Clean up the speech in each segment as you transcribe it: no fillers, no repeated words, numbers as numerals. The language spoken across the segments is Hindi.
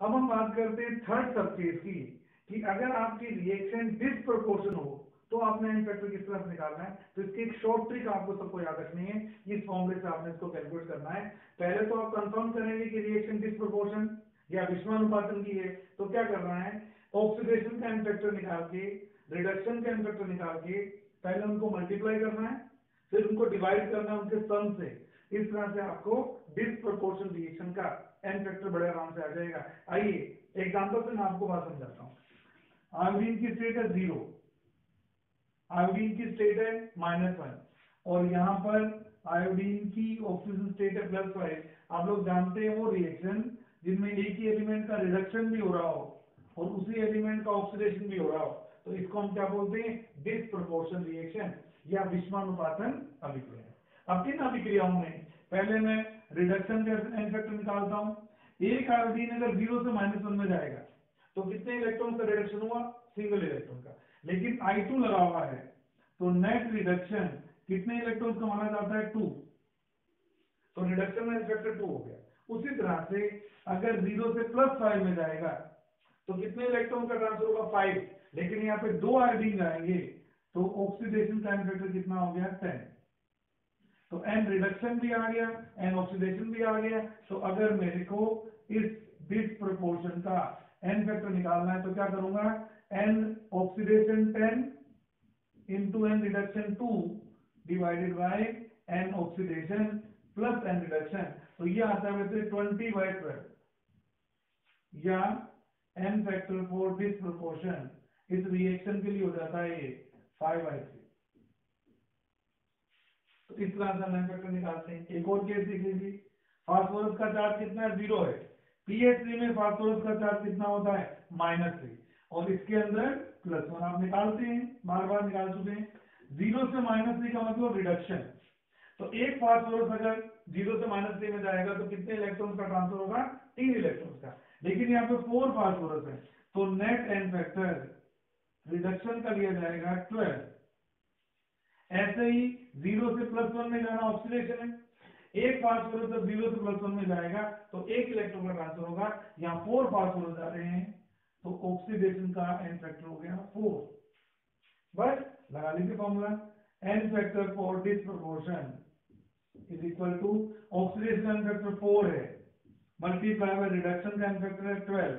अब हम बात करते हैं थर्ड सबकेस की, कि अगर आपकी रिएक्शन डिसप्रोपोर्शन हो तो आपने एन फैक्टर किस तरह से निकालना है। तो इसकी एक शॉर्ट ट्रिक आपको सबको याद रखनी है, इस फॉर्मूले से आपने इसको कैलकुलेट करना है। पहले तो आप कंफर्म करेंगे कि रिएक्शन डिसप्रोपोर्शन या विषमानुपातन की है, तो क्या करना है, ऑक्सीडेशन का एन फैक्टर निकाल के, रिडक्शन का एन फैक्टर निकाल के पहले उनको मल्टीप्लाई करना है, फिर उनको डिवाइड करना है उनके सम से। इस तरह से आपको डिसप्रोपोर्शन रिएक्शन का एन फैक्टर बड़े आराम से आ जाएगा। आइए एग्जांपल से मैं आपको बात समझाता हूँ। आयोडीन की स्टेट है 0, आयोडीन की स्टेट है -1, और यहाँ पर आयोडीन की ऑक्सीजन स्टेट है +5। आप लोग जानते हैं वो रिएक्शन जिनमें एक ही एलिमेंट का रिडक्शन भी हो रहा हो और उसी एलिमेंट का ऑक्सीडेशन भी हो रहा हो, तो इसको हम क्या बोलते हैं, डिसप्रोपोर्शन रिएक्शन या विषमानुपातन अभिक्रिया। अब किन अभिक्रियाओं में पहले मैं रिडक्शन का एन फैक्टर निकालता हूँ। एक आयोडीन अगर 0 से -1 में जाएगा तो कितने इलेक्ट्रॉन का रिडक्शन हुआ, सिंगल इलेक्ट्रॉन का। लेकिन I2 लगा हुआ है तो नेट रिडक्शन कितने इलेक्ट्रॉन का माना जाता है, 2, तो रिडक्शन में फैक्टर 2 हो गया। उसी तरह से अगर 0 से +5 में जाएगा तो कितने इलेक्ट्रॉन का ट्रांसफर होगा, 5, लेकिन यहाँ पे 2 आयोडीन जाएंगे तो ऑक्सीडेशन का फैक्टर कितना हो गया, 10। तो एन रिडक्शन भी आ गया, एन ऑक्सीडेशन भी आ गया। तो अगर मेरे को इस डिसप्रोपोर्शन का एन फैक्टर निकालना है तो क्या करूंगा, N oxidation 10 into N reduction 2 divided by N oxidation plus N reduction. तो ये आता है वैसे 20/12, या एन फैक्टर फॉर डिसप्रोपोर्शन इस रिएक्शन के लिए हो जाता है ये 5/3। तो इस तरह से हम एन फैक्टर निकालते हैं। एक और केस देख लीजिए, फास्फोरस का चार्ज कितना है, 0 है। पीएच3 में फास्फोरस का चार्ज कितना होता है, -3, और इसके अंदर +1। आप निकालते हैं, बार बार निकाल चुके हैं। 0 से -3 का मतलब रिडक्शन। तो एक फास्फोरस अगर 0 से -3 में जाएगा तो कितने इलेक्ट्रॉन का ट्रांसफर होगा, 3 इलेक्ट्रॉन का। लेकिन यहाँ पे 4 फास्फोरस है तो नेट एन फैक्टर रिडक्शन का लिया जाएगा 12। ऐसे ही 0 से +1 में जाना ऑक्सीडेशन है। एक फास्फोरस जब 0 से +1 में जाएगा तो 1 इलेक्ट्रॉन का ट्रांसफर होगा। यहाँ 4 फास्फोरस जा रहे हैं तो ऑक्सीडेशन का एन फैक्टर हो गया 4। बस लगा लीजिए formula, n factor for disproportion is equal to oxidation n factor 4 है, मल्टीप्लाई बाय रिडक्शन का एन फैक्टर है 12,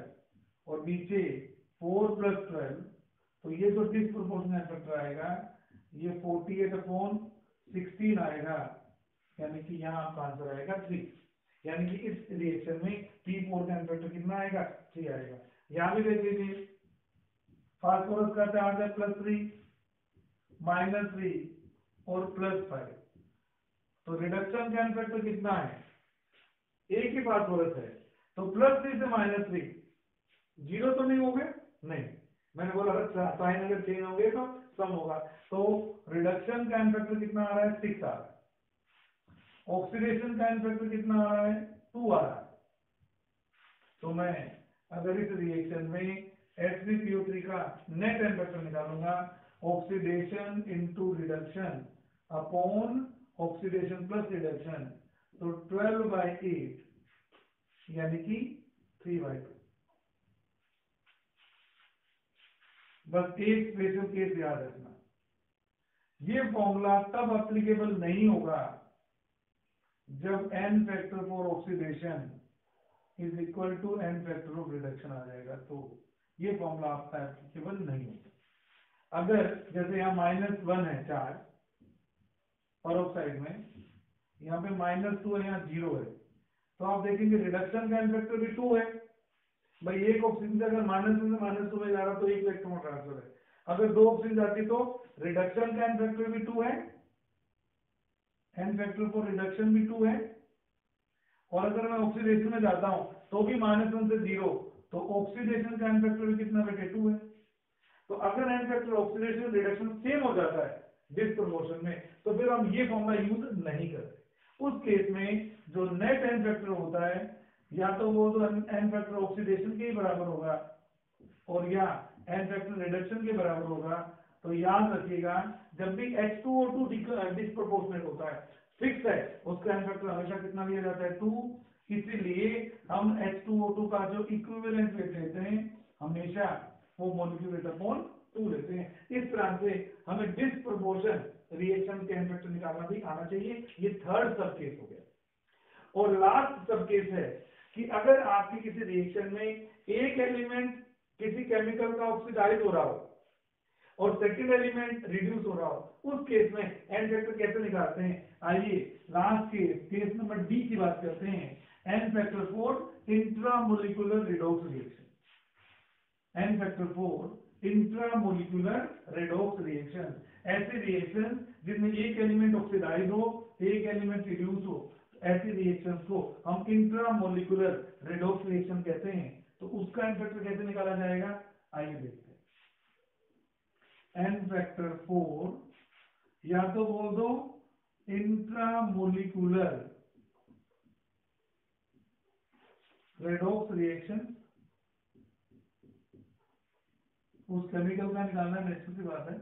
और नीचे 4 + 12, तो ये जो डिसप्रोपोर्शन एन फैक्टर आएगा ये 48/16 आएगा, यानी कि यहाँ आपका आंसर आएगा 3। यानी कि इस रिएक्शन में P4 का एन फैक्टर कितना आएगा, 3 आएगा। यहाँ भी देख लीजिए, फास्फोरस का चार्ज है +3, -3 और +5, तो रिडक्शन का एन फैक्टर कितना है, एक ही फास्फोरस है तो +3 से -3 0 तो नहीं हो गए, नहीं, मैंने बोला साइन अगर चेंज होंगे तो सम होगा। तो रिडक्शन का एन फैक्टर कितना आ रहा है, 6 आ रहा है। ऑक्सीडेशन का एन फैक्टर कितना आ रहा है, 2 आ रहा है। तो मैं अगर इस रिएक्शन में H3PO3 का नेट एन फैक्टर निकालूंगा, oxidation into reduction upon oxidation plus reduction, तो 12/8 यानी कि 3/2। बस एक स्पेशल केस याद रखना, ये फॉर्मूला तब एप्लीकेबल नहीं होगा जब n factor for oxidation is equal to n factor of reduction आ जाएगा, तो ये फॉर्मूला आपका एप्लीकेबल नहीं होगा। अगर जैसे यहाँ -1 है चार्ज परोक्साइड में, यहाँ पे -2 है, यहाँ 0 है, तो आप देखेंगे रिडक्शन का एन फैक्टर भी 2 है। भाई एक ऑक्सीजन अगर -1 से -2 में जा रहा तो एक इलेक्ट्रॉन ट्रांसफर है। अगर 2 ऑक्सीजन जाती तो रिडक्शन का एन फैक्टर भी 2 है, एन फैक्टर फॉर रिडक्शन भी 2 है, और अगर मैं ऑक्सीडेशन में जाता हूं तो भी -1 से 0, तो ऑक्सीडेशन का एन फैक्टर भी कितना बेटे, 2 है। तो अगर N factor oxidation reduction same हो जाता है डिसप्रोपोर्शन में, तो फिर हम ये फॉर्मूला यूज नहीं करते। उस केस में जो नेट एन फैक्टर होता है, या तो वो तो एन फैक्टर ऑक्सीडेशन के ही बराबर होगा और या एन फैक्टर रिडक्शन के बराबर होगा। तो याद रखिएगा, जब भी H2O2 डिस्प्रोपोर्शनेट होता है, फिक्स है, उसका एन फैक्टर हमेशा कितना लिया जाता है, 2, इसीलिए हम H2O2 का जो इक्विवेलेंट वेट लेते हैं हमेशा वो मॉलिक्यूल वेट अपॉन 2 लेते हैं। इस तरह से हमें डिस्प्रपोर्शन रिएक्शन के एन फैक्टर निकालना भी आना चाहिए। ये थर्ड सब केस हो गया। और लास्ट सब केस है कि अगर आपकी किसी रिएक्शन में एक एलिमेंट किसी केमिकल का ऑक्सीडाइज हो रहा हो और सेकंड एलिमेंट रिड्यूस हो रहा हो, उस केस में एन फैक्टर कैसे निकालते हैं? आइए लास्ट केस नंबर डी की बात करते हैं। N factor for intramolecular redox reaction. N factor for intramolecular redox reaction, ऐसी रिएक्शन जिसमें एक एलिमेंट ऑक्सीडाइज हो, एक एलिमेंट रिड्यूस हो, ऐसी रिएक्शंस को हम इंट्रामोलिकुलर रिडॉक्स रिएक्शन कहते हैं। तो उसका एन फैक्टर कैसे निकाला जाएगा? आइए देखते हैं। एन फैक्टर फॉर या तो बोल दो इंट्रामोलिकुलर रेडॉक्स रिएक्शन, उस केमिकल का निकालना नेचुरल सी बात है,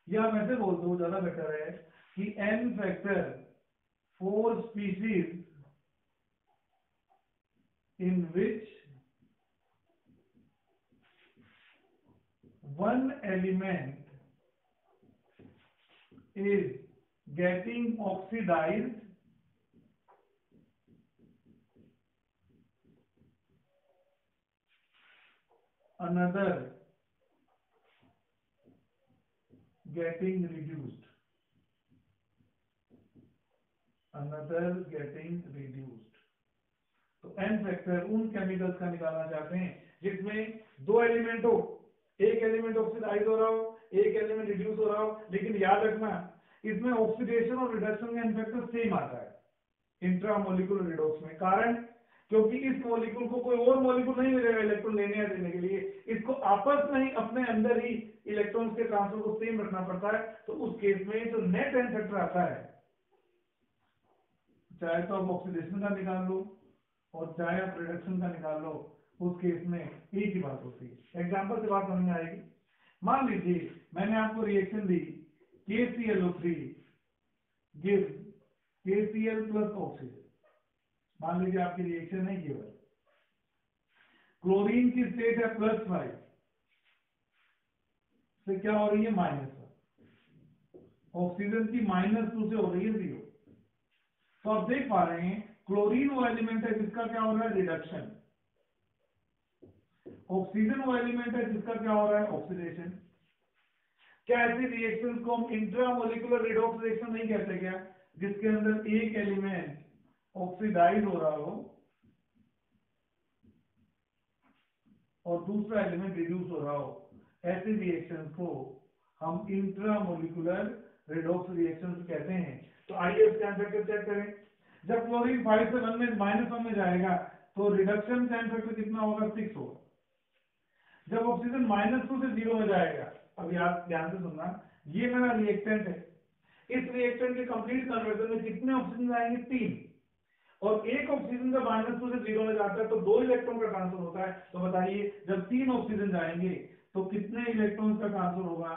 या वैसे बोल दो ज्यादा बेटर है कि N factor for species in which one element is getting oxidized another getting reduced, another getting reduced। तो एन फैक्टर उन केमिकल्स का निकालना चाहते हैं जिसमें दो एलिमेंट हो, एक एलिमेंट ऑक्सीडाइज हो रहा हो, एक एलिमेंट रिड्यूस हो रहा हो, लेकिन याद रखना इसमें ऑक्सीडेशन और रिडक्शन का एन फैक्टर सेम आता है इंट्रामोलिकुलर रिडॉक्स में। कारण क्योंकि इस मॉलिक्यूल को कोई और मॉलिक्यूल नहीं मिलेगा इलेक्ट्रॉन लेने या देने के लिए, इसको आपस में ही अपने अंदर ही इलेक्ट्रॉन्स के ट्रांसफर को सेम रखना पड़ता है। तो उस केस में जो नेट एन फैक्टर आता है, चाहे तो आप ऑक्सीडेशन का निकाल लो और चाहे आप रिडक्शन का निकाल लो, उस केस में एक ही बात होती है। एग्जांपल से बात समझ में आएगी। मान लीजिए मैंने आपको रिएक्शन दी KClO3 give KCl plus oxygen. मान लीजिए आपकी रिएक्शन है ये वाली, क्लोरीन की स्टेट है +5 से क्या हो रही है -1, ऑक्सीजन की -2 से हो रही है 0। तो आप देख पा रहे हैं क्लोरीन वो एलिमेंट है जिसका क्या हो रहा है रिडक्शन, ऑक्सीजन वो एलिमेंट है जिसका क्या हो रहा है ऑक्सीडेशन। क्या ऐसी रिएक्शंस को हम इंट्रामोलिकुलर रिडॉक्स रिएक्शन नहीं कहते क्या, जिसके अंदर एक एलिमेंट ऑक्सीडाइज हो रहा हो और दूसरा एलिमेंट रिड्यूस हो रहा हो? ऐसी रिएक्शंस को हम इंट्रामोलिकुलर रिडॉक्स रिएक्शंस कहते हैं। तो आइए इसका एन फैक्टर चेक करें। जब क्लोरीन 5 से 1 में -1 में जाएगा तो रिडक्शन का एन फैक्टर कितना होगा? 6 होगा। जब ऑक्सीजन -2 से 0 में जाएगा, अब याद ध्यान से सुनना, ये मेरा रिएक्टेंट है, इस रिएक्टेंट के कंप्लीट कन्वर्जन में कितने ऑक्सीजन आएंगे? 3। और एक ऑक्सीजन जब -2 से 0 में जाता है तो 2 इलेक्ट्रॉन का ट्रांसफर होता है। तो बताइए जब 3 ऑक्सीजन जाएंगे तो कितने इलेक्ट्रॉन्स का ट्रांसफर होगा?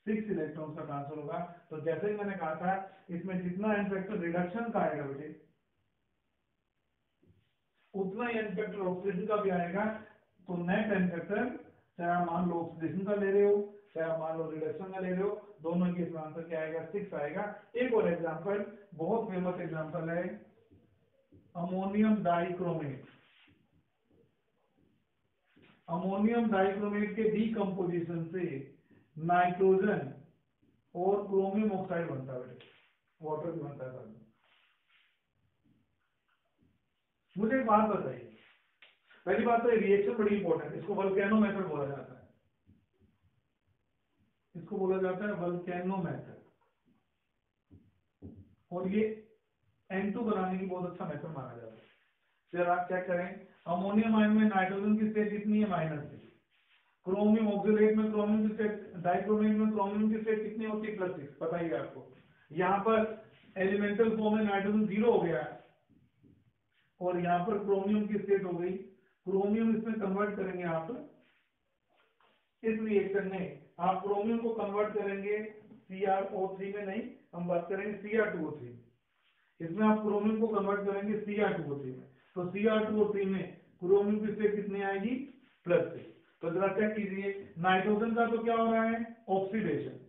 6 इलेक्ट्रॉन्स का ट्रांसफर होगा। तो जैसे ही मैंने कहा था इसमें जितना एन फैक्टर रिडक्शन का आएगा बेटे, उतना ही एन फैक्टर ऑक्सीडेशन का भी आएगा। तो नेट एन फैक्टर, चाहे आप मान लो ऑक्सीडेशन का ले रहे हो, चाहे आप मान लो रिडक्शन का ले रहे हो, दोनों के इसमें आंसर क्या आएगा? 6 आएगा। एक और एग्जांपल, बहुत फेमस एग्जांपल है अमोनियम डाइक्रोमेट। अमोनियम डाइक्रोमेट के डीकंपोजिशन से नाइट्रोजन और क्रोमियम ऑक्साइड बनता है, वाटर भी बनता है। मुझे एक बात बताइए, पहली बात तो रिएक्शन बड़ी इंपॉर्टेंट है, इसको वोल्केनोमेटर बोला जाता है, इसको बोला जाता है वोल्केनोमेटर। और ये N2 बनाने की बहुत अच्छा मेथड माना जाता है। फिर आप चेक करें, अमोनियम आयन में नाइट्रोजन की स्टेट कितनी है? -6। क्रोमियम ऑक्सीडेट में क्रोमियम की स्टेट, डाइक्रोमेट में क्रोमियम की स्टेट कितनी होती है? +6। बताइए आपको। यहाँ पर एलिमेंटल फॉर्म में नाइट्रोजन 0 हो गया और यहाँ पर क्रोमियम की स्टेट हो गई। क्रोमियम इसमें कन्वर्ट करेंगे आप, इस रिएक्शन में आप क्रोमियम को कन्वर्ट करेंगे CrO3 में, नहीं हम बात करेंगे Cr2O3। इसमें आप क्रोमियम को कन्वर्ट करेंगे Cr2O3 में, तो Cr2O3 में क्रोमियम की स्टेट कितनी आएगी, +6। तो जरा चेक कीजिए, नाइट्रोजन का तो क्या हो रहा है, ऑक्सीडेशन,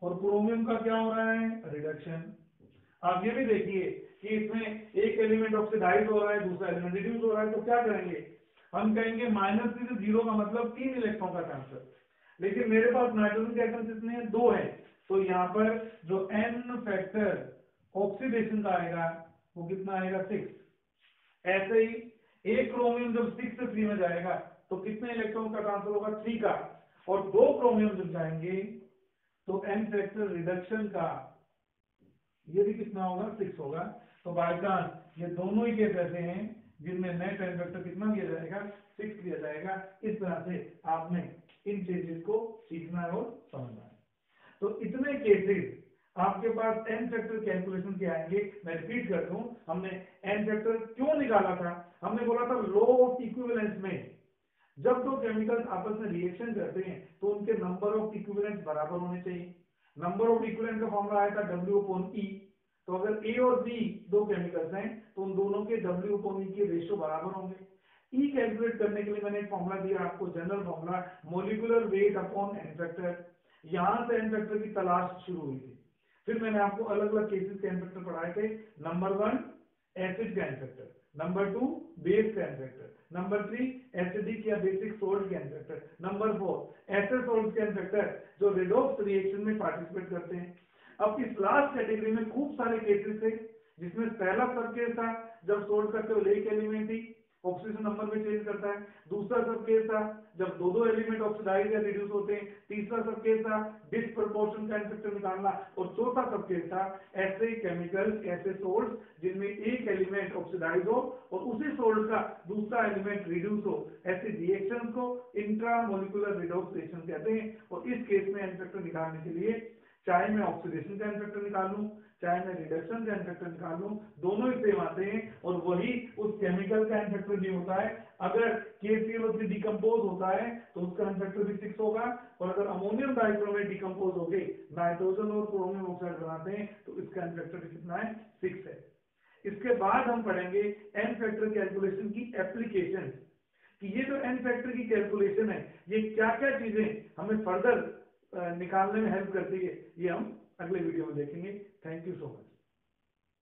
और क्रोमियम का क्या हो रहा है, रिडक्शन। आप ये भी देखिए कि इसमें एक एलिमेंट ऑक्सीडाइज हो रहा है, दूसरा एलिमेंट रिड्यूस हो रहा है, तो क्या करेंगे, हम कहेंगे -3 से 0 का मतलब 3 इलेक्ट्रॉन का ट्रांसफर। लेकिन मेरे पास नाइट्रोजन के एटम्स कितने हैं, 2 है, तो यहाँ पर जो n फैक्टर ऑक्सीडेशन का आएगा वो कितना आएगा, 6। ऐसे ही एक क्रोमियम जब 6 से 3 में जाएगा तो कितने इलेक्ट्रॉन का ट्रांसफर होगा, 3 का, और 2 क्रोमियम जब जाएंगे तो n फैक्टर रिडक्शन का ये भी कितना होगा, 6 होगा। तो बाय चांस ये दोनों ही केस ऐसे हैं जिनमें नेट n फैक्टर कितना किया जाएगा, 6 किया जाएगा। इस तरह से आपने इन चेंजेस को सीखना है और समझना है। तो इतने केसेस आपके पास n फैक्टर कैलकुलेशन के आएंगे। मैं रिपीट करता हूं, हमने n फैक्टर क्यों निकाला था, हमने बोला था लॉ ऑफ इक्विवेलेंस में जब दो केमिकल्स आपस में रिएक्शन करते हैं तो उनके नंबर ऑफ इक्विवेलेंट बराबर होने चाहिए। नंबर ऑफ इक्विवेलेंट का फॉर्मूला आया था W/E। तो अगर A और B दो केमिकल्स हैं तो उन दोनों के W/E के रेशियो बराबर होंगे। E कैलकुलेट करने के लिए मैंने एक फॉर्मूला दिया आपको, general formula, molecular weight upon n factor. यहां से n फैक्टर की तलाश शुरू हुई थी। फिर मैंने आपको अलग अलग केसेस के n फैक्टर पढ़ाए थे। नंबर 1 एसिड का n फैक्टर, नंबर 2 बेस का n फैक्टर, नंबर 3 एसिडिक या बेसिक सोल्ट का n फैक्टर, नंबर 4 ऐसे सोल्ट के n फैक्टर जो रेडॉक्स रिएक्शन में पार्टिसिपेट करते हैं। अब इस लास्ट कैटेगरी में खूब सारे केसेस थे, जिसमें पहला सब केस था जब सोल्ट का केवल एक एलिमेंट ही ऑक्सीजन नंबर में चेंज करता है। दूसरा सब केस था जब दो एलिमेंट ऑक्सीडाइज या रिड्यूस होते हैं। तीसरा सब केस था डिस्प्रपोर्शन का n फैक्टर निकालना। और चौथा सब केस था ऐसे केमिकल्स, ऐसे सोल्ट्स जिनमें एक एलिमेंट ऑक्सीडाइज हो और उसी सोल्ट का दूसरा एलिमेंट रिड्यूस हो। ऐसे रिएक्शंस को इंट्रामोलिकुलर रिडॉक्स रिएक्शन कहते हैं। और इस केस में n फैक्टर निकालने के लिए चाहे मैं ऑक्सीडेशन का n फैक्टर निकाल लूं, चाहे मैं रिडक्शन का n फैक्टर निकाल लूं, दोनों ही सेम आते हैं। और वही उस केमिकल का n फैक्टर भी होता है। अगर KClO3 डिकम्पोज होता है तो उसका n फैक्टर भी 6 होगा। और अगर अमोनियम डाइक्रोमेट डिकम्पोज होके नाइट्रोजन और क्रोमियम ऑक्साइड बनाते हैं तो इसका n फैक्टर भी कितना है, 6 है। इसके बाद हम पढ़ेंगे n फैक्टर कैलकुलेशन की एप्लीकेशन, कि ये जो n फैक्टर की कैलकुलेशन है ये क्या क्या चीजें हमें फर्दर निकालने में हेल्प करती है, ये हम अगले वीडियो में देखेंगे। Thank you so much.